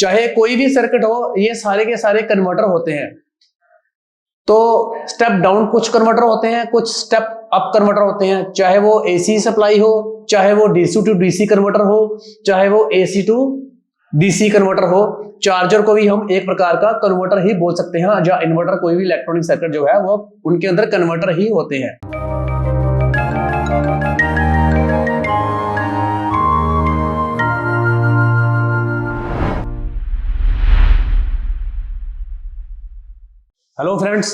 चाहे कोई भी सर्किट हो, ये सारे के सारे कन्वर्टर होते हैं। तो स्टेप डाउन कुछ कन्वर्टर होते हैं, कुछ स्टेप अप कन्वर्टर होते हैं, चाहे वो एसी सप्लाई हो, चाहे वो डीसी टू डीसी कन्वर्टर हो, चाहे वो एसी टू डीसी कन्वर्टर हो। चार्जर को भी हम एक प्रकार का कन्वर्टर ही बोल सकते हैं, जहां इन्वर्टर कोई भी इलेक्ट्रॉनिक सर्किट जो है वो उनके अंदर कन्वर्टर ही होते हैं। हेलो फ्रेंड्स,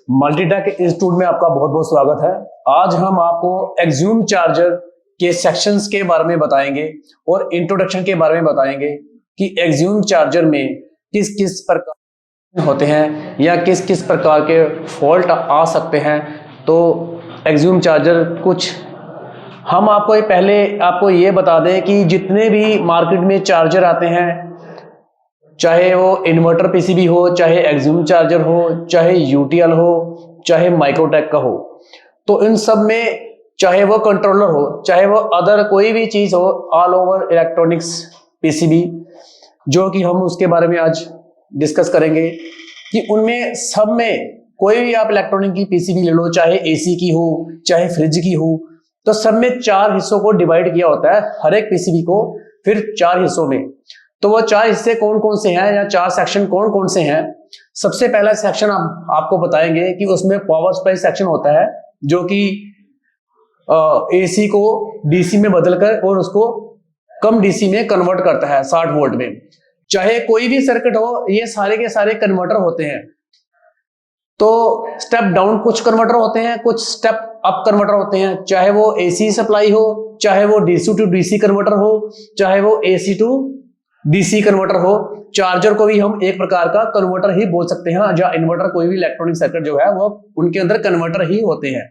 मल्टीटेक इंस्टीट्यूट में आपका बहुत बहुत स्वागत है। आज हम आपको एक्सियम चार्जर के सेक्शंस के बारे में बताएंगे और इंट्रोडक्शन के बारे में बताएंगे कि एक्सियम चार्जर में किस किस प्रकार होते हैं या किस किस प्रकार के फॉल्ट आ सकते हैं। तो एक्सियम चार्जर कुछ हम आपको पहले ये बता दें कि जितने भी मार्केट में चार्जर आते हैं, चाहे वो इन्वर्टर पीसीबी हो, चाहे एक्सियम चार्जर हो, चाहे यूटीएल हो, चाहे माइक्रोटेक का हो, तो इन सब में चाहे वो कंट्रोलर हो, चाहे वो अदर कोई भी चीज हो, ऑल ओवर इलेक्ट्रॉनिक्स पीसीबी, जो कि हम उसके बारे में आज डिस्कस करेंगे कि उनमें सब में कोई भी आप इलेक्ट्रॉनिक की पीसीबी ले लो, चाहे एसी की हो, चाहे फ्रिज की हो, तो सब में 4 हिस्सों को डिवाइड किया होता है, हर एक पीसीबी को फिर 4 हिस्सों में। तो वो 4 हिस्से कौन कौन से हैं या 4 सेक्शन कौन कौन से हैं। सबसे पहला सेक्शन आपको बताएंगे कि उसमें पावर सप्लाई सेक्शन होता है, जो कि एसी को डीसी में बदलकर और उसको कम डीसी में कन्वर्ट करता है 60 वोल्ट में। चाहे कोई भी सर्किट हो, ये सारे के सारे कन्वर्टर होते हैं। तो स्टेप डाउन कुछ कन्वर्टर होते हैं, कुछ स्टेप अप कन्वर्टर होते हैं, चाहे वो एसी सप्लाई हो, चाहे वो डीसी टू डीसी कन्वर्टर हो, चाहे वो एसी टू डीसी कन्वर्टर हो। चार्जर को भी हम एक प्रकार का कन्वर्टर ही बोल सकते हैं, जहां इन्वर्टर कोई भी इलेक्ट्रॉनिक सर्किट जो है वो उनके अंदर कन्वर्टर ही होते हैं।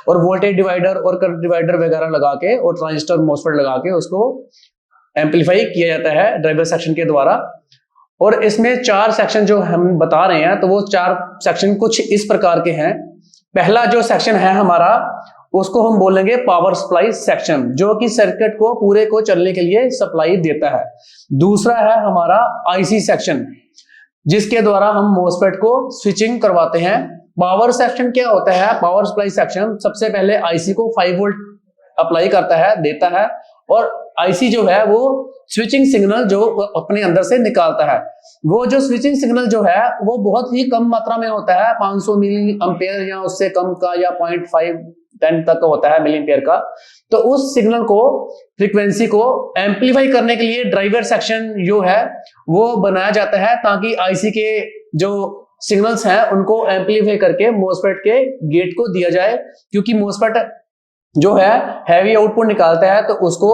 और वोल्टेज डिवाइडर और करंट डिवाइडर वगैरह लगा के और ट्रांजिस्टर मॉसफेट लगा के उसको एम्पलीफाई किया जाता है ड्राइवर सेक्शन के द्वारा। और इसमें 4 सेक्शन जो हम बता रहे हैं, तो वो 4 सेक्शन कुछ इस प्रकार के हैं। पहला जो सेक्शन है हमारा, उसको हम बोलेंगे पावर सप्लाई सेक्शन, जो कि सर्किट को पूरे को चलने के लिए सप्लाई देता है। दूसरा है हमारा आईसी सेक्शन, जिसके द्वारा हम मॉसफेट को स्विचिंग करवाते हैं। पावर सेक्शन क्या होता है? पावर सप्लाई सेक्शन सबसे पहले आईसी को 5 वोल्ट अप्लाई करता है, देता है, और आईसी जो है वो स्विचिंग सिग्नल जो अपने अंदर से निकालता है। वो जो स्विचिंग सिग्नल जो है वो बहुत ही कम मात्रा में होता है, 500 मिली एम्पेयर या उससे कम का, या 0.5-10 तक होता है मिली एम्पेयर का। तो उस सिग्नल को, फ्रीक्वेंसी को एम्पलीफाई करने के लिए ड्राइवर सेक्शन जो है वो बनाया जाता है, ताकि आईसी के जो सिग्नल्स हैं उनको एम्पलीफाई करके मॉसफेट के गेट को दिया जाए। क्योंकि मॉसफेट जो है हैवी आउटपुट निकालता है, तो उसको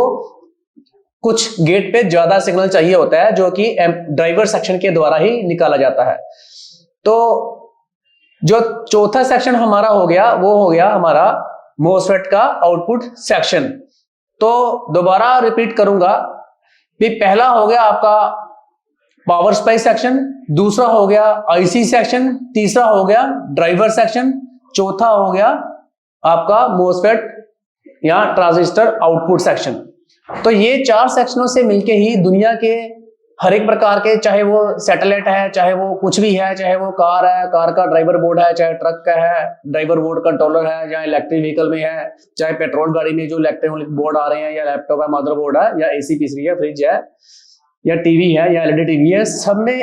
कुछ गेट पे ज्यादा सिग्नल चाहिए होता है, जो कि ड्राइवर सेक्शन के द्वारा ही निकाला जाता है। तो जो चौथा सेक्शन हमारा हो गया, वो हो गया हमारा मॉसफेट का आउटपुट सेक्शन। तो दोबारा रिपीट करूंगा कि पहला हो गया आपका पावर सप्लाई सेक्शन, दूसरा हो गया आईसी सेक्शन, तीसरा हो गया ड्राइवर सेक्शन, चौथा हो गया आपका मॉसफेट या ट्रांजिस्टर आउटपुट सेक्शन। तो ये 4 सेक्शनों से मिलके ही दुनिया के हर एक प्रकार के, चाहे वो सैटेलाइट है, चाहे वो कुछ भी है, चाहे वो कार है, कार का ड्राइवर बोर्ड है, चाहे ट्रक का है ड्राइवर बोर्ड कंट्रोलर है, या इलेक्ट्रिक व्हीकल में है, चाहे पेट्रोल गाड़ी में जो इलेक्ट्रॉनिक बोर्ड आ रहे हैं, या लैपटॉप है, मदरबोर्ड है, या एसी पीसीबी है, फ्रिज है, या टीवी है, या एलईडी टीवी है, सब में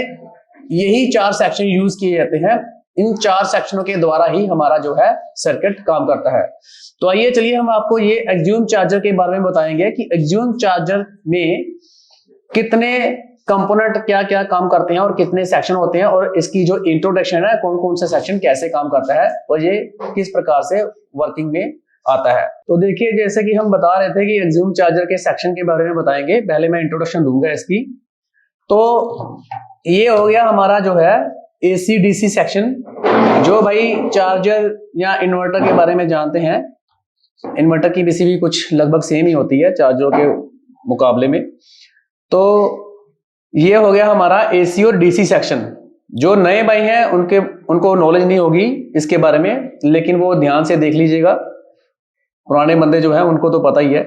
यही 4 सेक्शन यूज किए जाते हैं। इन 4 सेक्शनों के द्वारा ही हमारा जो है सर्किट काम करता है। तो आइए चलिए हम आपको ये एक्सियम चार्जर के बारे में बताएंगे कि एक्सियम चार्जर में कितने कंपोनेंट क्या क्या काम करते हैं और कितने सेक्शन होते हैं, और इसकी जो इंट्रोडक्शन है, कौन कौन सा सेक्शन कैसे काम करता है और ये किस प्रकार से वर्किंग में आता है। तो देखिए, जैसे कि हम बता रहे थे कि एक्सियम चार्जर के सेक्शन के बारे में बताएंगे, पहले मैं इंट्रोडक्शन दूंगा इसकी। तो ये हो गया हमारा जो है एसी डीसी सेक्शन, जो भाई चार्जर या इन्वर्टर के बारे में जानते हैं। इन्वर्टर की पीसीबी कुछ लगभग सेम ही होती है चार्जरों के मुकाबले में। तो ये हो गया हमारा एसी और डीसी सेक्शन। जो नए भाई हैं उनको नॉलेज नहीं होगी इसके बारे में, लेकिन वो ध्यान से देख लीजिएगा, पुराने बंदे जो हैं उनको तो पता ही है।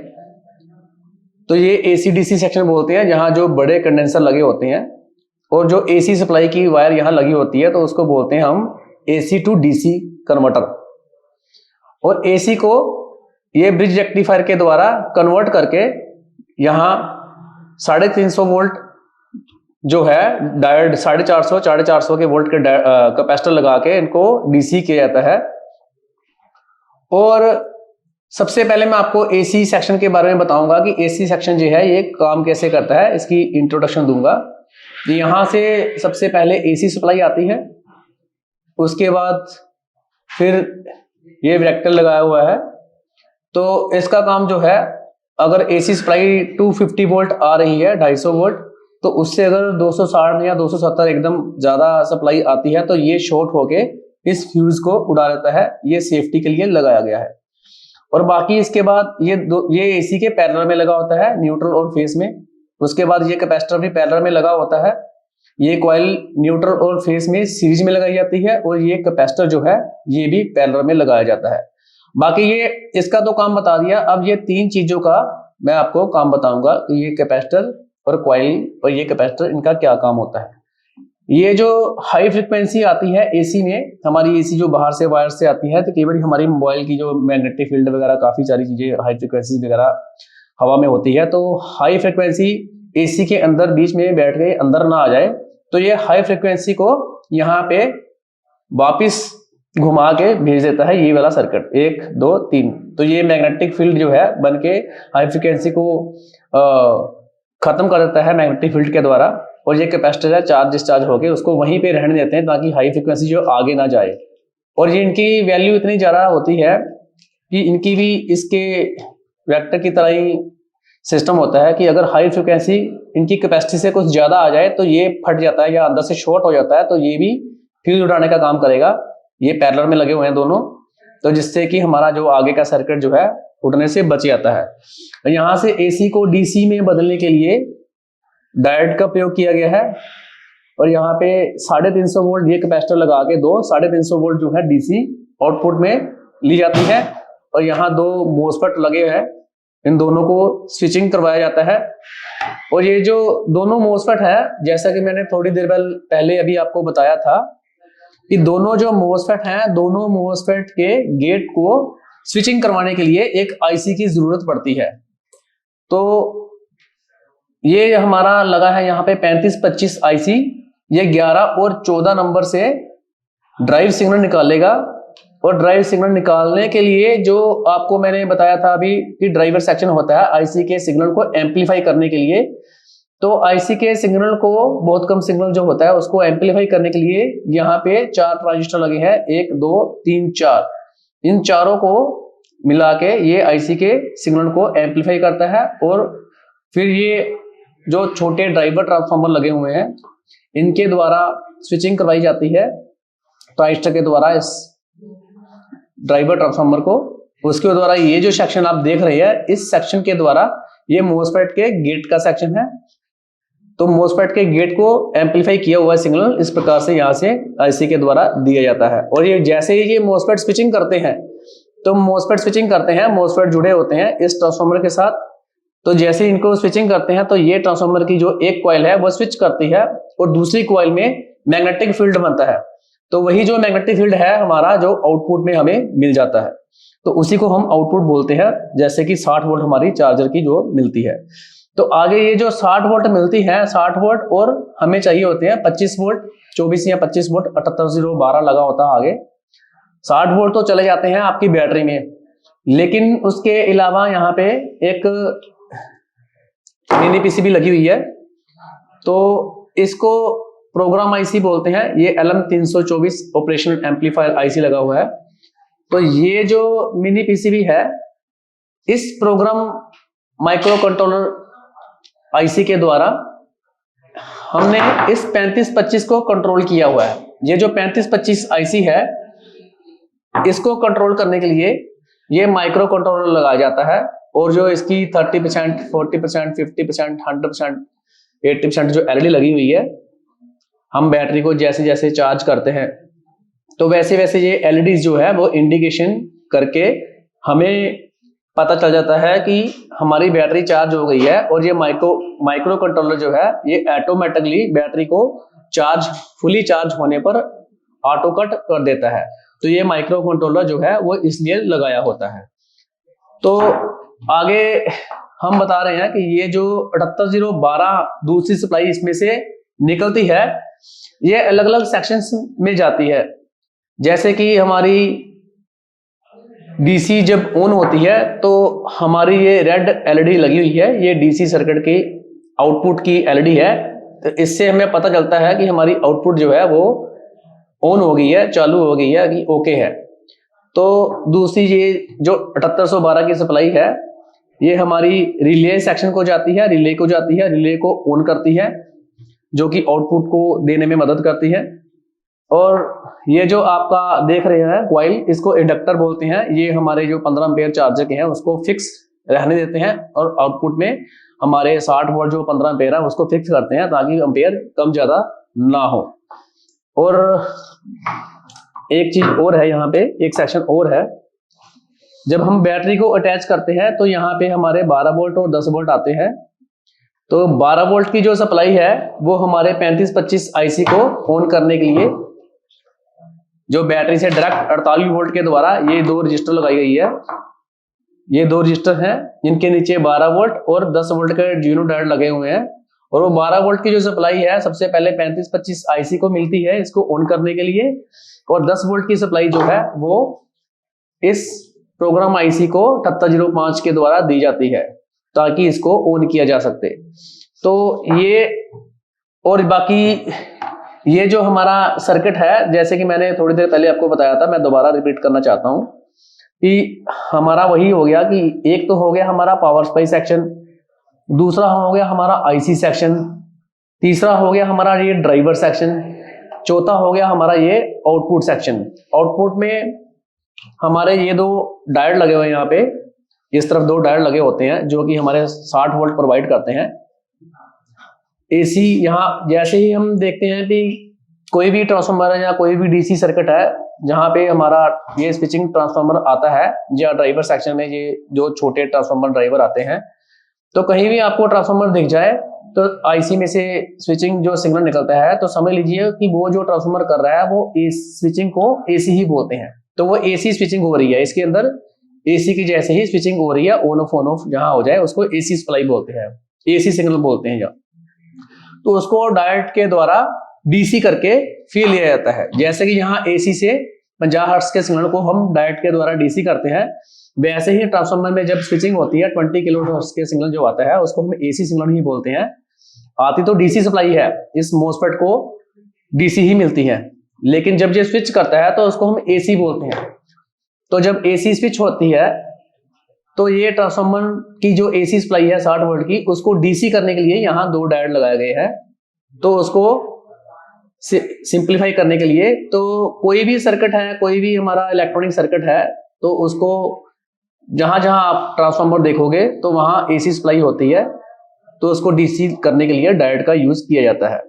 तो ये एसी डीसी सेक्शन बोलते हैं, जहां जो बड़े कंडेंसर लगे होते हैं और जो एसी सप्लाई की वायर यहाँ लगी होती है तो उसको बोलते हैं हम एसी टू डीसी कन्वर्टर। और एसी को ये ब्रिज रेक्टिफायर के द्वारा कन्वर्ट करके यहाँ 350 वोल्ट जो है डायोड 450 के वोल्ट के कैपेसिटर लगा के इनको डीसी किया जाता है। और सबसे पहले मैं आपको एसी सेक्शन के बारे में बताऊंगा कि एसी सेक्शन जो है ये काम कैसे करता है, इसकी इंट्रोडक्शन दूंगा। यहां से सबसे पहले एसी सप्लाई आती है, उसके बाद फिर ये वेक्टर लगाया हुआ है। तो इसका काम जो है, अगर एसी सप्लाई 250 वोल्ट आ रही है 250 वोल्ट, तो उससे अगर 260 या 270 एकदम ज्यादा सप्लाई आती है तो ये शॉर्ट होके इस फ्यूज को उड़ा देता है। ये सेफ्टी के लिए लगाया गया है। और बाकी इसके बाद ये एसी के पैरेलल में लगा होता है, न्यूट्रल और फेस में। उसके बाद ये कैपेसिटर भी पैरेलल में लगा होता है। ये कॉइल न्यूट्रल और फेस में सीरीज में लगाई जाती है और ये कैपेसिटर जो है ये भी पैरेलल में लगाया जाता है। बाकी ये इसका तो काम बता दिया। अब ये तीन चीजों का मैं आपको काम बताऊंगा कि ये कैपेसिटर और कॉइल और ये कैपेसिटर इनका क्या काम होता है। ये जो हाई फ्रिक्वेंसी आती है एसी में, हमारी एसी जो बाहर से वायर से आती है, तो कई बार हमारी मोबाइल की जो मैग्नेटिक फील्ड वगैरह काफी सारी चीजें हाई फ्रिक्वेंसी वगैरह हवा में होती है, तो हाई फ्रिक्वेंसी एसी के अंदर बीच में बैठ के अंदर ना आ जाए, तो ये हाई फ्रिक्वेंसी को यहाँ पे वापिस घुमा के भेज देता है ये वाला सर्किट 1 2 3। तो ये मैग्नेटिक फील्ड जो है बन के हाई फ्रिक्वेंसी को खत्म कर देता है मैग्नेटिक फील्ड के द्वारा। और ये कैपेसिटर है चार्ज डिस्चार्ज होके उसको वहीं पे रहने देते हैं ताकि हाई फ्रिक्वेंसी जो आगे ना जाए। और ये इनकी वैल्यू इतनी ज्यादा होती है कि इनकी भी इसके वेक्टर की तरह ही सिस्टम होता है कि अगर हाई फ्रिक्वेंसी इनकी कैपेसिटी से कुछ ज्यादा आ जाए तो ये फट जाता है या अंदर से शॉर्ट हो जाता है, तो ये भी फ्यूज उड़ाने का काम करेगा। ये पैरेलल में लगे हुए हैं दोनों, तो जिससे कि हमारा जो आगे का सर्किट जो है उड़ने से बच जाता है। तो यहाँ से एसी को डीसी में बदलने के लिए डायोड का प्रयोग किया गया है। और यहाँ पे 350 वोल्ट ये कैपेसिटर लगा के 350 वोल्ट जो है डीसी आउटपुट में ली जाती है। और यहाँ 2 मोसफेट लगे हैं, इन दोनों को स्विचिंग करवाया जाता है। और ये जो दोनों मोसफेट है, जैसा कि मैंने थोड़ी देर पहले अभी आपको बताया था कि दोनों जो मोसफेट हैं, दोनों मोसफेट के गेट को स्विचिंग करवाने के लिए एक आईसी की जरूरत पड़ती है। तो ये हमारा लगा है यहाँ पे 3525 आईसी। ये 11 और 14 नंबर से ड्राइव सिग्नल निकालेगा। और ड्राइव सिग्नल निकालने के लिए जो आपको मैंने बताया था अभी कि ड्राइवर सेक्शन होता है आईसी के सिग्नल को एम्पलीफाई करने के लिए, तो आईसी के सिग्नल को, बहुत कम सिग्नल जो होता है उसको एम्पलीफाई करने के लिए यहाँ पे 4 ट्रांजिस्टर लगे हैं, 1 2 3 4। इन चारों को मिला के ये आईसी के सिग्नल को एम्पलीफाई करता है। और फिर ये जो छोटे ड्राइवर ट्रांसफार्मर लगे हुए हैं इनके द्वारा स्विचिंग करवाई जाती है ट्रांजिस्टर के द्वारा इस ड्राइवर ट्रांसफार्मर को। उसके द्वारा ये जो सेक्शन आप देख रहे हैं, इस सेक्शन के द्वारा ये मोसफेट के गेट का सेक्शन है। तो मोसफेट के गेट को एम्पलीफाई किया हुआ सिग्नल इस प्रकार से यहाँ से आईसी के द्वारा दिया जाता है। और ये जैसे ही ये मोसफेट स्विचिंग करते हैं, तो मोसफेट स्विचिंग करते हैं, मोसफेट जुड़े होते हैं इस ट्रांसफार्मर के साथ। तो जैसे इनको स्विचिंग करते हैं तो ये ट्रांसफार्मर की जो एक कॉइल है वो स्विच करती है और दूसरी कॉइल में मैग्नेटिक फील्ड बनता है। तो वही जो मैग्नेटिक फील्ड है हमारा जो आउटपुट में हमें मिल जाता है, तो उसी को हम आउटपुट बोलते हैं। जैसे कि 60 वोल्ट हमारी चार्जर की जो मिलती है, तो आगे ये जो 60 वोल्ट मिलती है, 60 वोल्ट और हमें चाहिए होते हैं 25 वोल्ट, 24 या 25 वोल्ट, 78012 लगा होता है आगे। 60 वोल्ट तो चले जाते हैं आपकी बैटरी में, लेकिन उसके अलावा यहाँ पे एक मिनी पीसीबी लगी हुई है, तो इसको प्रोग्राम आईसी बोलते हैं। ये LM324 ऑपरेशनल एम्पलीफायर आईसी लगा हुआ है। तो ये जो मिनी पीसीबी है, इस प्रोग्राम माइक्रो कंट्रोलर आईसी के द्वारा हमने इस 3525 को कंट्रोल किया हुआ है। ये जो 3525 आईसी है, इसको कंट्रोल करने के लिए ये माइक्रो कंट्रोलर लगाया जाता है। और जो इसकी 30%, 40%, 50%, 100%, 80% जो एलईडी लगी हुई है, हम बैटरी को जैसे जैसे चार्ज करते हैं तो वैसे वैसे ये एलईडी जो है वो इंडिकेशन करके हमें पता चल जाता है कि हमारी बैटरी चार्ज हो गई है, और ये माइक्रो कंट्रोलर जो है ये ऑटोमेटिकली बैटरी को फुली चार्ज होने पर ऑटो कट कर देता है। तो ये माइक्रो कंट्रोलर जो है वो इसलिए लगाया होता है। तो आगे हम बता रहे हैं कि ये जो 78012 दूसरी सप्लाई इसमें से निकलती है, ये अलग अलग सेक्शंस में जाती है। जैसे कि हमारी डीसी जब ऑन होती है तो हमारी ये रेड एलईडी लगी हुई है, ये डीसी सर्किट की आउटपुट की एलईडी है। तो इससे हमें पता चलता है कि हमारी आउटपुट जो है वो ऑन हो गई है, चालू हो गई है, कि ओके है। तो दूसरी ये जो 7812 की सप्लाई है ये हमारी रिले सेक्शन को जाती है, रिले को ऑन करती है, जो कि आउटपुट को देने में मदद करती है। और ये जो आपका देख रहे हैं कॉइल, इसको इंडक्टर बोलते हैं। ये हमारे जो 15 एम्पेयर चार्जर के हैं उसको फिक्स रहने देते हैं, और आउटपुट में हमारे 60 वोल्ट जो 15 एम्पेयर है उसको फिक्स करते हैं, ताकि एम्पेयर कम ज्यादा ना हो। और एक चीज और है, यहाँ पे एक सेक्शन और है। जब हम बैटरी को अटैच करते हैं तो यहाँ पे हमारे 12 वोल्ट और 10 वोल्ट आते हैं। तो 12 वोल्ट की जो सप्लाई है वो हमारे 3525 आईसी को ऑन करने के लिए जो बैटरी से डायरेक्ट 48 वोल्ट के द्वारा ये 2 रजिस्टर लगाई गई है। ये 2 रजिस्टर हैं जिनके नीचे 12 वोल्ट और 10 वोल्ट के जीरो डायोड लगे हुए हैं। और वो 12 वोल्ट की जो सप्लाई है सबसे पहले 3525 आईसी को मिलती है इसको ऑन करने के लिए, और 10 वोल्ट की सप्लाई जो है वो इस प्रोग्राम आईसी को 7805 के द्वारा दी जाती है, ताकि इसको ऑन किया जा सके। तो ये और बाकी ये जो हमारा सर्किट है, जैसे कि मैंने थोड़ी देर पहले आपको बताया था, मैं दोबारा रिपीट करना चाहता हूं कि हमारा वही हो गया कि एक तो हो गया हमारा पावर सप्लाई सेक्शन, दूसरा हो गया हमारा आईसी सेक्शन, तीसरा हो गया हमारा ये ड्राइवर सेक्शन, चौथा हो गया हमारा ये आउटपुट सेक्शन। आउटपुट में हमारे ये 2 डायोड लगे हुए हैं, यहाँ पे इस तरफ 2 डायोड लगे होते हैं जो कि हमारे 60 वोल्ट प्रोवाइड करते हैं। एसी यहाँ जैसे ही हम देखते हैं कि कोई भी ट्रांसफार्मर है या कोई भी डीसी सर्किट है जहाँ पे हमारा ये स्विचिंग ट्रांसफार्मर आता है, या ड्राइवर सेक्शन में ये जो छोटे ट्रांसफार्मर ड्राइवर आते हैं, तो कहीं भी आपको ट्रांसफार्मर दिख जाए तो आईसी में से स्विचिंग जो सिग्नल निकलता है, तो समझ लीजिए कि वो जो ट्रांसफार्मर कर रहा है वो स्विचिंग को एसी ही बोलते हैं। तो वो एसी स्विचिंग हो रही है, इसके अंदर एसी की जैसे ही स्विचिंग हो रही है, ऑन ऑफ जहां हो जाए उसको एसी सप्लाई बोलते हैं, एसी सिग्नल बोलते हैं। तो उसको डायोड के द्वारा डीसी करके फिर लिया जाता है। जैसे कि यहाँ एसी से 50 हर्ट्ज के सिग्नल को हम डायोड के द्वारा डीसी करते हैं, वैसे ही ट्रांसफार्मर में जब स्विचिंग होती है 20 किलो हर्ट्ज के सिग्नल जो आता है उसको हम एसी सिग्नल ही बोलते हैं। आती तो डीसी सप्लाई है, इस मोसफेट को डीसी ही मिलती है, लेकिन जब ये स्विच करता है तो उसको हम एसी बोलते हैं। तो जब एसी स्विच होती है तो ये ट्रांसफार्मर की जो एसी सप्लाई है 60 वोल्ट की, उसको डीसी करने के लिए यहाँ 2 डायोड लगाए गए हैं। तो उसको सिंप्लीफाई करने के लिए, तो कोई भी सर्किट है, कोई भी हमारा इलेक्ट्रॉनिक सर्किट है, तो उसको जहां जहां आप ट्रांसफार्मर देखोगे तो वहां एसी सप्लाई होती है, तो उसको डीसी करने के लिए डायोड का यूज किया जाता है।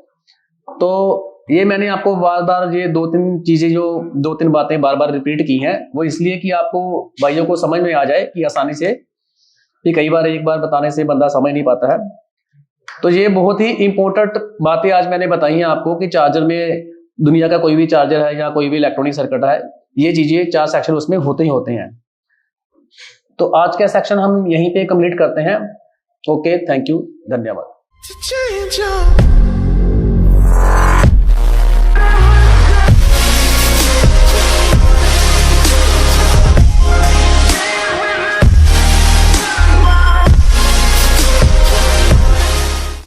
तो ये मैंने आपको बार बार ये 2-3 चीजें जो 2-3 बातें बार बार रिपीट की हैं, वो इसलिए कि आपको भाइयों को समझ में आ जाए कि आसानी से, कि कई बार एक बार बताने से बंदा समझ नहीं पाता है। तो ये बहुत ही इंपॉर्टेंट बातें आज मैंने बताई हैं आपको कि चार्जर में, दुनिया का कोई भी चार्जर है या कोई भी इलेक्ट्रॉनिक सर्किट है, ये चीजें 4 सेक्शन उसमें होते ही होते हैं। तो आज का सेक्शन हम यहीं पे कंप्लीट करते हैं। ओके, थैंक यू, धन्यवाद।